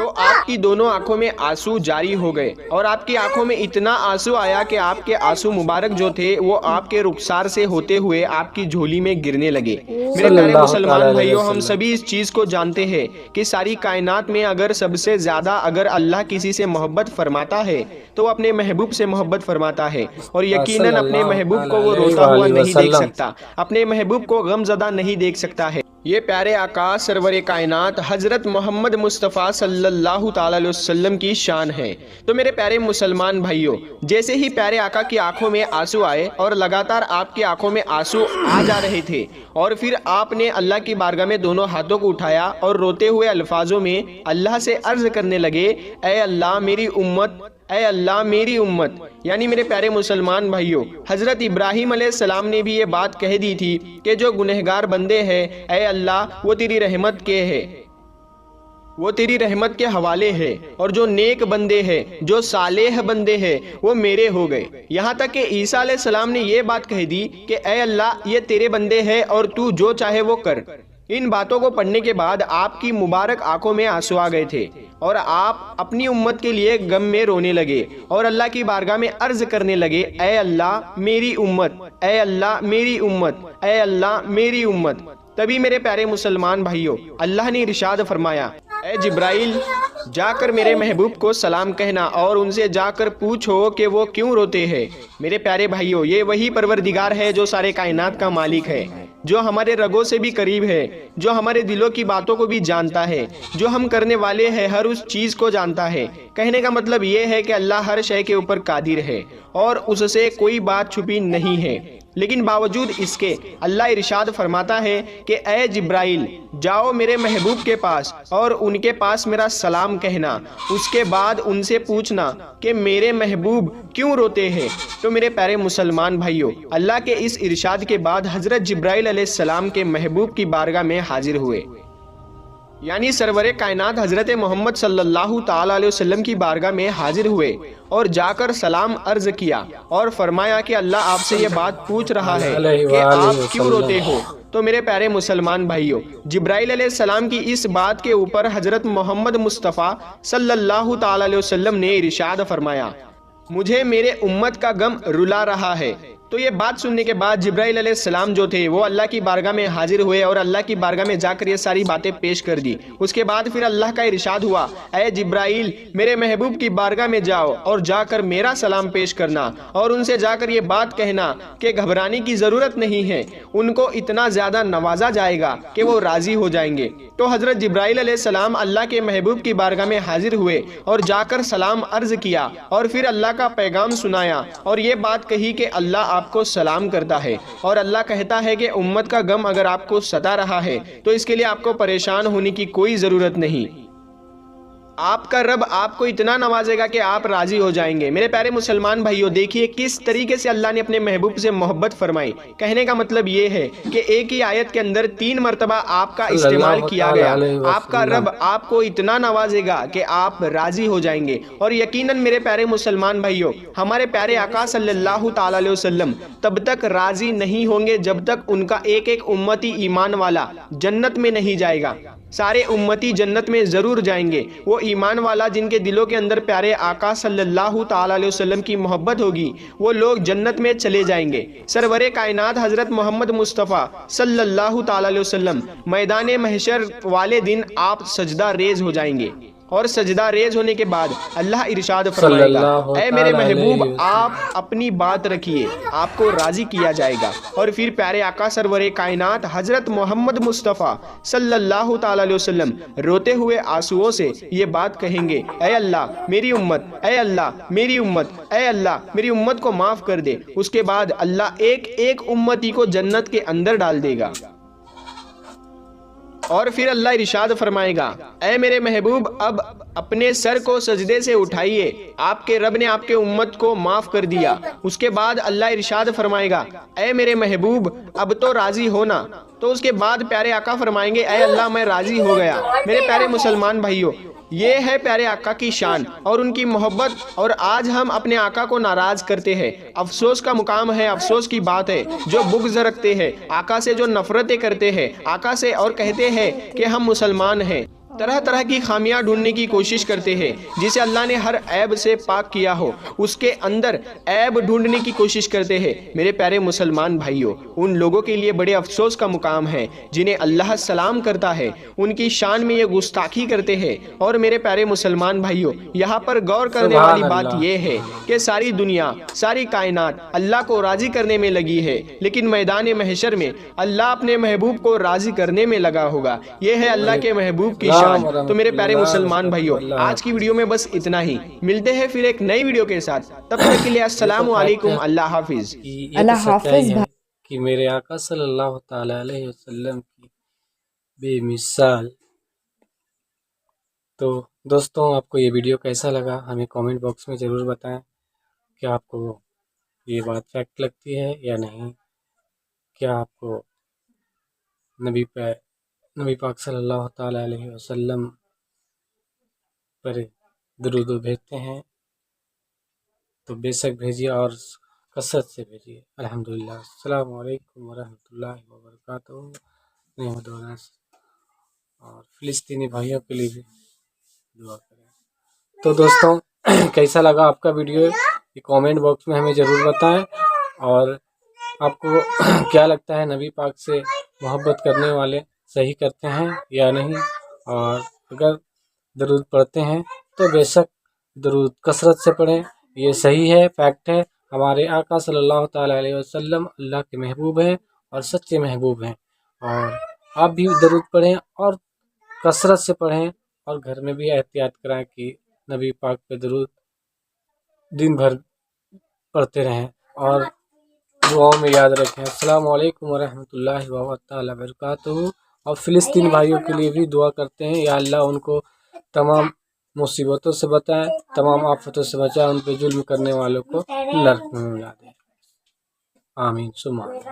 تو آپ کی دونوں آنکھوں میں آنسو جاری ہو گئے اور آپ کی آنکھوں میں اتنا آنسو آیا کہ آپ کے آنسو مبارک جو تھے وہ آپ کے رخسار سے ہوتے ہوئے آپ کی جھولی میں گرنے لگے۔ میرے پیارے مسلمان بھائیوں، ہم سبھی اس چیز کو جانتے ہیں کہ ساری کائنات میں اگر سب سے زیادہ اگر اللہ کسی سے محبت فرماتا ہے تو وہ اپنے محبوب سے محبت فرماتا ہے، اور یقیناً اپنے محبوب کو وہ روتا ہوا نہیں دیکھ سکتا، اپنے محبوب کو غم زدہ نہیں دیکھ سکتا ہے۔ یہ پیارے آقا سرور کائنات حضرت محمد مصطفیٰ صلی اللہ تعالیٰ علیہ وسلم کی شان ہے۔ تو میرے پیارے مسلمان بھائیوں، جیسے ہی پیارے آقا کی آنکھوں میں آنسو آئے اور لگاتار آپ کی آنکھوں میں آنسو آ جا رہے تھے، اور پھر آپ نے اللہ کی بارگاہ میں دونوں ہاتھوں کو اٹھایا اور روتے ہوئے الفاظوں میں اللہ سے عرض کرنے لگے، اے اللہ میری امت، اے اللہ میری امت۔ یعنی میرے پیارے مسلمان بھائیوں، حضرت ابراہیم علیہ السلام نے بھی یہ بات کہہ دی تھی کہ جو گنہگار بندے ہیں اے اللہ وہ تیری رحمت کے ہے، وہ تیری رحمت کے حوالے ہے، اور جو نیک بندے ہیں، جو صالح بندے ہیں، وہ میرے ہو گئے۔ یہاں تک کہ عیسیٰ علیہ السلام نے یہ بات کہہ دی کہ اے اللہ یہ تیرے بندے ہیں اور تو جو چاہے وہ کر۔ ان باتوں کو پڑھنے کے بعد آپ کی مبارک آنکھوں میں آنسو آ گئے تھے اور آپ اپنی امت کے لیے غم میں رونے لگے اور اللہ کی بارگاہ میں عرض کرنے لگے، اے اللہ میری امت، اے اللہ میری امت، اے اللہ میری امت۔ تبھی میرے پیارے مسلمان بھائیوں، اللہ نے ارشاد فرمایا، اے جبرائیل جا کر میرے محبوب کو سلام کہنا اور ان سے جا کر پوچھو کہ وہ کیوں روتے ہیں۔ میرے پیارے بھائیوں، یہ وہی پروردگار ہے جو سارے کائنات کا مالک ہے، جو ہمارے رگوں سے بھی قریب ہے، جو ہمارے دلوں کی باتوں کو بھی جانتا ہے، جو ہم کرنے والے ہیں ہر اس چیز کو جانتا ہے۔ کہنے کا مطلب یہ ہے کہ اللہ ہر شے کے اوپر قادر ہے اور اس سے کوئی بات چھپی نہیں ہے، لیکن باوجود اس کے اللہ ارشاد فرماتا ہے کہ اے جبرائیل جاؤ میرے محبوب کے پاس اور ان کے پاس میرا سلام کہنا، اس کے بعد ان سے پوچھنا کہ میرے محبوب کیوں روتے ہیں۔ تو میرے پیارے مسلمان بھائیوں، اللہ کے اس ارشاد کے بعد حضرت جبرائیل علیہ السلام کے محبوب کی بارگاہ میں حاضر ہوئے، یعنی سرور کائنات حضرت محمد صلی اللہ تعالیٰ علیہ وسلم کی بارگاہ میں حاضر ہوئے اور جا کر سلام عرض کیا اور فرمایا کہ اللہ آپ سے یہ بات پوچھ رہا ہے کہ آپ کیوں روتے ہو۔ تو میرے پیارے مسلمان بھائیوں، جبرائیل علیہ السلام کی اس بات کے اوپر حضرت محمد مصطفیٰ صلی اللہ تعالیٰ علیہ وسلم نے ارشاد فرمایا، مجھے میرے امت کا غم رلا رہا ہے۔ تو یہ بات سننے کے بعد جبرائیل علیہ السلام جو تھے وہ اللہ کی بارگاہ میں حاضر ہوئے اور اللہ کی بارگاہ میں جا کر یہ ساری باتیں پیش کر دی۔ اس کے بعد پھر اللہ کا ارشاد ہوا، اے جبرائیل میرے محبوب کی بارگاہ میں جاؤ اور جا کر میرا سلام پیش کرنا اور ان سے جا کر یہ بات کہنا کہ گھبرانے کی ضرورت نہیں ہے، ان کو اتنا زیادہ نوازا جائے گا کہ وہ راضی ہو جائیں گے۔ تو حضرت جبرائیل علیہ السلام اللہ کے محبوب کی بارگاہ میں حاضر ہوئے اور جا کر سلام عرض کیا اور پھر اللہ کا پیغام سنایا اور یہ بات کہی کہ اللہ آپ کو سلام کرتا ہے اور اللہ کہتا ہے کہ امت کا غم اگر آپ کو ستا رہا ہے تو اس کے لیے آپ کو پریشان ہونے کی کوئی ضرورت نہیں، آپ کا رب آپ کو اتنا نوازے گا کہ آپ راضی ہو جائیں گے۔ میرے پیارے مسلمان بھائیوں، دیکھیے کس طریقے سے اللہ نے اپنے محبوب سے محبت فرمائی۔ کہنے کا مطلب یہ ہے کہ ایک ہی آیت کے اندر 3 مرتبہ آپ کا استعمال کیا گیا۔ آپ کا رب آپ کو اتنا نوازے گا کہ آپ راضی ہو جائیں گے، اور یقیناً میرے پیارے مسلمان بھائیوں، ہمارے پیارے آقا صلی اللہ تعالیٰ علیہ وسلم تب تک راضی نہیں ہوں گے جب تک ان کا ایک ایک امتی ایمان والا جنت میں نہیں جائے گا۔ سارے امتی جنت میں ضرور جائیں گے، وہ ایمان والا جن کے دلوں کے اندر پیارے آقا صلی اللہ تعالیٰ علیہ وسلم کی محبت ہوگی، وہ لوگ جنت میں چلے جائیں گے۔ سرور کائنات حضرت محمد مصطفیٰ صلی اللہ تعالیٰ علیہ وسلم میدان محشر والے دن آپ سجدہ ریز ہو جائیں گے، اور سجدہ ریز ہونے کے بعد اللہ ارشاد فرمائے گا، اے میرے محبوب آپ اپنی بات رکھیے، آپ کو راضی کیا جائے گا۔ اور پھر پیارے آقا سرور کائنات حضرت محمد مصطفیٰ صلی اللہ تعالیٰ علیہ وسلم روتے ہوئے آنسوؤں سے یہ بات کہیں گے، اے اللہ میری امت، اے اللہ میری امت، اے اللہ میری امت کو معاف کر دے۔ اس کے بعد اللہ ایک ایک امتی کو جنت کے اندر ڈال دے گا، اور پھر اللہ ارشاد فرمائے گا، اے میرے محبوب اب اپنے سر کو سجدے سے اٹھائیے، آپ کے رب نے آپ کے امت کو معاف کر دیا۔ اس کے بعد اللہ ارشاد فرمائے گا، اے میرے محبوب اب تو راضی ہونا۔ تو اس کے بعد پیارے آقا فرمائیں گے، اے اللہ میں راضی ہو گیا۔ میرے پیارے مسلمان بھائیوں، یہ ہے پیارے آقا کی شان اور ان کی محبت، اور آج ہم اپنے آقا کو ناراض کرتے ہیں۔ افسوس کا مقام ہے، افسوس کی بات ہے، جو بغض رکھتے ہیں آقا سے، جو نفرتیں کرتے ہیں آقا سے اور کہتے ہیں کہ ہم مسلمان ہیں، طرح طرح کی خامیاں ڈھونڈنے کی کوشش کرتے ہیں، جسے اللہ نے ہر عیب سے پاک کیا ہو اس کے اندر عیب ڈھونڈنے کی کوشش کرتے ہیں۔ میرے پیارے مسلمان بھائیوں، ان لوگوں کے لیے بڑے افسوس کا مقام ہے جنہیں اللہ سلام کرتا ہے، ان کی شان میں یہ گستاخی کرتے ہیں۔ اور میرے پیارے مسلمان بھائیوں، یہاں پر غور کرنے والی بات یہ ہے کہ ساری دنیا، ساری کائنات اللہ کو راضی کرنے میں لگی ہے، لیکن میدان محشر میں اللہ اپنے محبوب کو راضی کرنے میں لگا ہوگا۔ یہ ہے اللہ کے محبوب کی شان۔ تو میرے پیارے مسلمان بھائیوں، آج کی ویڈیو میں بس اتنا ہی، ملتے ہیں پھر ایک نئی ویڈیو کے ساتھ، تب تک کے لیے السلام علیکم، اللہ حافظ۔ اللہ حافظ کہ میرے آقا صلی اللہ تعالی علیہ وسلم کی بے مثال۔ تو دوستوں، آپ کو یہ ویڈیو کیسا لگا ہمیں کامنٹ باکس میں ضرور بتائیں کہ آپ کو یہ بات فیکٹ لگتی ہے یا نہیں، کیا آپ کو نبی پاک صلی اللہ تعالی علیہ وسلم پر درود بھیجتے ہیں؟ تو بے شک بھیجیے اور کثرت سے بھیجیے۔ الحمدللہ۔ السلام علیکم ورحمۃ اللہ وبرکاتہ۔ نعمت اور فلسطینی بھائیوں کے لیے بھی دعا کریں۔ تو دوستوں، کیسا لگا آپ کا ویڈیو یہ کامنٹ باکس میں ہمیں ضرور بتائیں، اور آپ کو کیا لگتا ہے نبی پاک سے محبت کرنے والے صحیح کرتے ہیں یا نہیں، اور اگر درود پڑھتے ہیں تو بے شک درود کثرت سے پڑھیں، یہ صحیح ہے، فیکٹ ہے۔ ہمارے آقا صلی اللہ تعالی علیہ وسلم اللہ کے محبوب ہیں اور سچے محبوب ہیں، اور آپ بھی درود پڑھیں اور کثرت سے پڑھیں، اور گھر میں بھی احتیاط کریں کہ نبی پاک پہ درود دن بھر پڑھتے رہیں اور دعاؤں میں یاد رکھیں۔ السلام علیکم ورحمۃ اللہ وبرکاتہ۔ اور فلسطین بھائیوں کے لیے بھی دعا کرتے ہیں، یا اللہ ان کو تمام مصیبتوں سے بچائیں، تمام آفتوں سے بچائیں، ان پہ ظلم کرنے والوں کو نرک میں ملا دیں۔ آمین ثم آمین۔